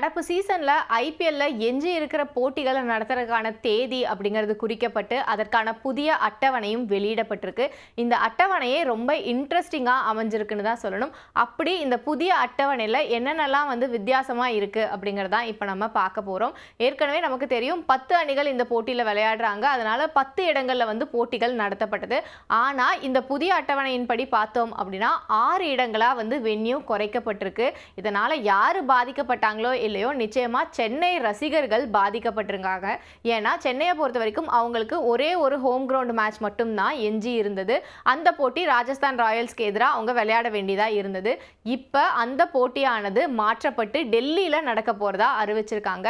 நடப்பு சீசன்ல ஐபிஎல்ல எஞ்சி இருக்கிற போட்டிகளை நடத்துறதுக்கான தேதி அப்படிங்கிறது குறிக்கப்பட்டு அதற்கான புதிய அட்டவணையும் வெளியிடப்பட்டிருக்கு. இந்த அட்டவணையே ரொம்ப இன்ட்ரெஸ்டிங்கா அமைஞ்சிருக்குன்னு தான் சொல்லணும். அப்படி இந்த புதிய அட்டவணையில் என்னென்னலாம் வித்தியாசமா இருக்கு அப்படிங்கிறதான் இப்போ நம்ம பார்க்க போறோம். ஏற்கனவே நமக்கு தெரியும் 10 அணிகள் இந்த போட்டியில் விளையாடுறாங்க. அதனால 10 இடங்கள்ல போட்டிகள் நடத்தப்பட்டது. ஆனா இந்த புதிய அட்டவணையின்படி பார்த்தோம் அப்படின்னா 6 இடங்களா வென்யூ குறைக்கப்பட்டிருக்கு. இதனால யாரு பாதிக்கப்பட்டாங்களோ இல்லையோ நிச்சயமா சென்னை ரசிகர்கள் பாதிக்கப்பட்டிருக்காங்க. ஏன்னா சென்னையை பொறுத்த வரைக்கும் அவங்களுக்கு ஒரே ஒரு ஹோம் கிரவுண்ட் மேட்ச் மட்டும் தான் எஞ்சி இருந்தது. அந்த போட்டி ராஜஸ்தான் ராயல்ஸ்க்கு எதிராக அவங்க விளையாட வேண்டியதா இருந்தது. இப்ப அந்த போட்டியானது மாற்றப்பட்டு டெல்லியில நடக்க போறதா அறிவிச்சிருக்காங்க.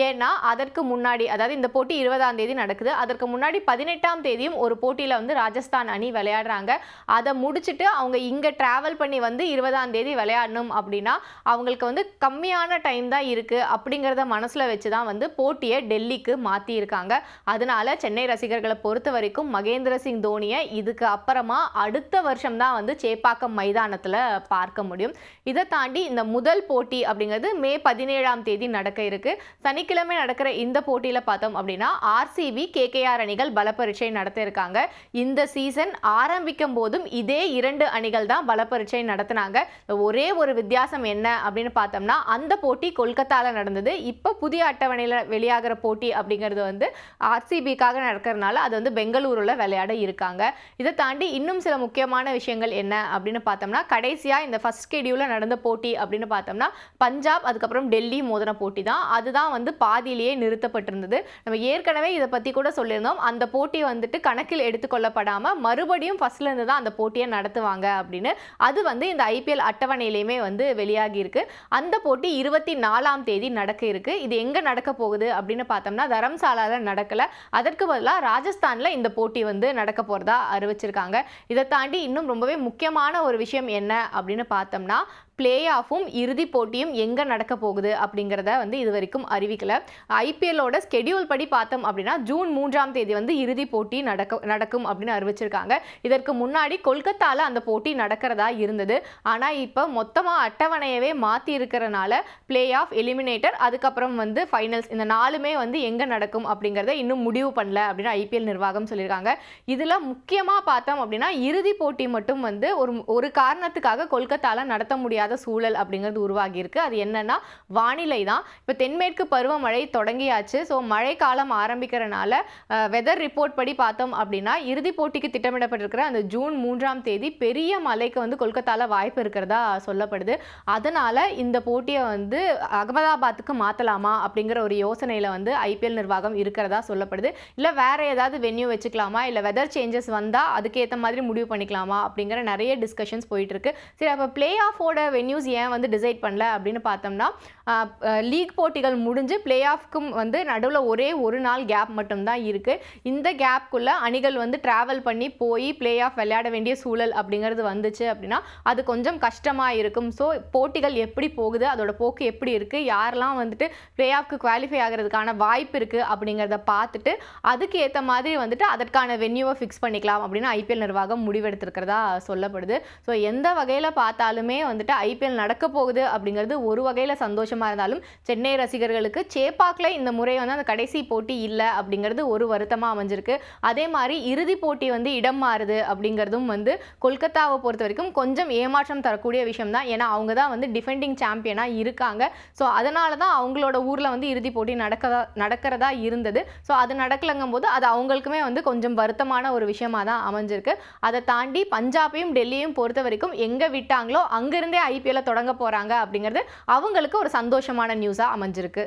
ஏன்னா அதற்கு முன்னாடி, அதாவது இந்த போட்டி 20ஆம் தேதி நடக்குது, அதற்கு முன்னாடி 18ஆம் தேதியும் ஒரு போட்டியில ராஜஸ்தான் அணி விளையாடுறாங்க. அதை முடிச்சுட்டு அவங்க இங்க டிராவல் பண்ணி 20ஆம் தேதி விளையாடணும் அப்படின்னா அவங்களுக்கு கம்மியான டைம் தான் இருக்கு அப்படிங்கிறத மனசுல வச்சுதான் போட்டியை டெல்லிக்கு மாத்தி இருக்காங்க. அதனால சென்னை ரசிகர்களை பொறுத்த வரைக்கும் மகேந்திர சிங் தோனியை இதுக்கு அப்புறமா அடுத்த வருஷம் தான் சேப்பாக்கம் மைதானத்துல பார்க்க முடியும். இதை தாண்டி இந்த முதல் போட்டி அப்படிங்கிறது மே 17ஆம் தேதி நடக்க இருக்கு. சனிக்கிழமை நடக்கிற இந்த போட்டியில பார்த்தோம் அப்படின்னா ஆர்சிபி கேகேஆர் அணிகள் பலப்பரீட்சை நடத்த இருக்காங்க. இந்த சீசன் ஆரம்பிக்கும் போதும் இதே 2 அணிகள் தான் பலப்பரீட்சை நடத்தினாங்க. ஒரே ஒரு வித்தியாசம் என்ன அப்படின்னு பார்த்தோம்னா அந்த போட்டி கொல்கத்தால நடந்தது. இப்போ புதிய அட்டவணையில் வெளியாகிற போட்டி அப்படிங்கிறது ஆர்சிபிக்காக நடக்கிறதுனால அது பெங்களூருல விளையாட இருக்காங்க. இதை தாண்டி இன்னும் சில முக்கியமான விஷயங்கள் என்ன அப்படின்னு பார்த்தோம்னா கடைசியா இந்த ஃபர்ஸ்ட் ஸ்கெடியூல்ல நடந்த போட்டி அப்படின்னு பார்த்தோம்னா பஞ்சாப் அதுக்கப்புறம் டெல்லி மோதின போட்டி தான். அதுதான் பாதியிலேயே நிறுத்தப்பட்டிருந்தது. நம்ம ஏற்கனவே இதை பத்தி கூட சொல்லியிருந்தோம். அந்த போட்டி கணக்கில் எடுத்துக்கொள்ளப்படாம மறுபடியும் ஃபர்ஸ்ட்ல இருந்து தான் அந்த போட்டியை நடத்துவாங்க அப்படின்னு. அது இந்த ஐபிஎல் அட்டவணையிலையுமே வெளியாகி இருக்கு. அந்த போட்டி 24ஆம் தேதி நடக்க இருக்கு. இது எங்க நடக்க போகுது அப்படின்னு பார்த்தோம்னா தரம்சாலால நடக்கல. அதற்கு பதிலாக ராஜஸ்தான்ல இந்த போட்டி நடக்க போறதா அறிவிச்சிருக்காங்க. இதை தாண்டி இன்னும் ரொம்பவே முக்கியமான ஒரு விஷயம் என்ன அப்படின்னு பார்த்தோம்னா பிளே ஆஃபும் இறுதி போட்டியும் எங்கே நடக்க போகுது அப்படிங்கிறத இது வரைக்கும் அறிவிக்கல. ஐபிஎல்லோட ஸ்கெடியூல் படி பார்த்தோம் அப்படின்னா ஜூன் 3ஆம் தேதி இறுதி போட்டி நடக்கும் அப்படின்னு அறிவிச்சிருக்காங்க. இதற்கு முன்னாடி கொல்கத்தால அந்த போட்டி நடக்கிறதா இருந்தது. ஆனால் இப்போ மொத்தமாக அட்டவணையவே மாற்றி இருக்கிறனால பிளே ஆஃப், எலிமினேட்டர், அதுக்கப்புறம் ஃபைனல்ஸ் இந்த 4மே எங்கே நடக்கும் அப்படிங்கிறத இன்னும் முடிவு பண்ணல அப்படின்னு ஐபிஎல் நிர்வாகம் சொல்லியிருக்காங்க. இதில் முக்கியமாக பார்த்தோம் அப்படின்னா இறுதி போட்டி மட்டும் ஒரு காரணத்துக்காக கொல்கத்தால நடத்த முடியாத சூழல் அப்படிங்கிறது உருவாகி இருக்கு. அது என்னன்னா வானிலை தான். இப்போ தென்மேற்கு பருவமழை தொடங்கியாச்சு. ஸோ மழை காலம் ஆரம்பிக்கிறனால வெதர் ரிப்போர்ட் படி பார்த்தோம் அப்படின்னா இறுதி போட்டிக்கு திட்டமிடப்பட்டிருக்கிற அந்த ஜூன் 3ஆம் தேதி பெரிய மழைக்கு கொல்கத்தால வாய்ப்பு இருக்கிறதா சொல்லப்படுது. அதனால இந்த போட்டியை அகமதாபாத்துக்கு மாற்றலாமா அப்படிங்கிற ஒரு யோசனையில் ஐபிஎல் நிர்வாகம் இருக்கிறதா சொல்லப்படுது. இல்லை வேற ஏதாவது வென்யூ வச்சுக்கலாமா, இல்லை வெதர் சேஞ்சஸ் வந்தால் அதுக்கேற்ற மாதிரி முடிவு பண்ணிக்கலாமா அப்படிங்கிற நிறைய டிஸ்கஷன்ஸ் போயிட்டு இருக்கு. சரி, அப்போ பிளே ஆஃபோட வென்யூஸ் ஏன் டிசைட் பண்ணல அப்படின்னு பார்த்தோம்னா லீக் போட்டிகள் முடிஞ்சு பிளே ஆஃப்க்கும் நடுவில் ஒரே ஒரு நாள் கேப் மட்டும்தான் இருக்கு. இந்த கேப்குள்ள அணிகள் டிராவல் பண்ணி போய் பிளே ஆஃப் விளையாட வேண்டிய சூழல் அப்படிங்கிறது வந்துச்சு அப்படின்னா அது கொஞ்சம் கஷ்டமாக இருக்கும். ஸோ போட்டிகள் எப்படி போகுது, அதோட போக்கு எப்படி இருக்கு, யாரெல்லாம் பிளே ஆஃப்க்கு குவாலிஃபை ஆகிறதுக்கான வாய்ப்பு இருக்கு அப்படிங்கிறத பார்த்துட்டு அதுக்கு ஏற்ற மாதிரி அதற்கான வென்யூவை ஃபிக்ஸ் பண்ணிக்கலாம் அப்படின்னு ஐபிஎல் நிர்வாகம் முடிவெடுத்திருக்கிறதா சொல்லப்படுது. ஸோ எந்த வகையில் பார்த்தாலுமே ஐபிஎல் நடக்க போகுது அப்படிங்கிறது ஒரு வகையில் சந்தோஷமா இருந்தாலும் சென்னை ரசிகர்களுக்கு சேப்பாக்கில் இந்த முறை அந்த கடைசி போட்டி இல்லை அப்படிங்கிறது ஒரு வருத்தமாக அமைஞ்சிருக்கு. அதே மாதிரி இறுதி போட்டி இடம் மாறுது அப்படிங்கிறதும் கொல்கத்தாவை பொறுத்த வரைக்கும் கொஞ்சம் ஏமாற்றம் தரக்கூடிய விஷயம் தான். ஏன்னா அவங்க தான் டிஃபெண்டிங் சாம்பியனாக இருக்காங்க. ஸோ அதனால தான் அவங்களோட ஊரில் இறுதி போட்டி நடக்கிறதா இருந்தது. ஸோ அது நடக்கலங்கும் போது அது அவங்களுக்குமே கொஞ்சம் வருத்தமான ஒரு விஷயமா தான் அமைஞ்சிருக்கு. அதை தாண்டி பஞ்சாபையும் டெல்லியையும் பொறுத்த வரைக்கும் எங்கே விட்டாங்களோ அங்கிருந்தே ஐபிஎல்ல தொடங்க போறாங்க அப்படிங்கிறது அவங்களுக்கு ஒரு சந்தோஷமான நியூஸா அமைஞ்சிருக்கு.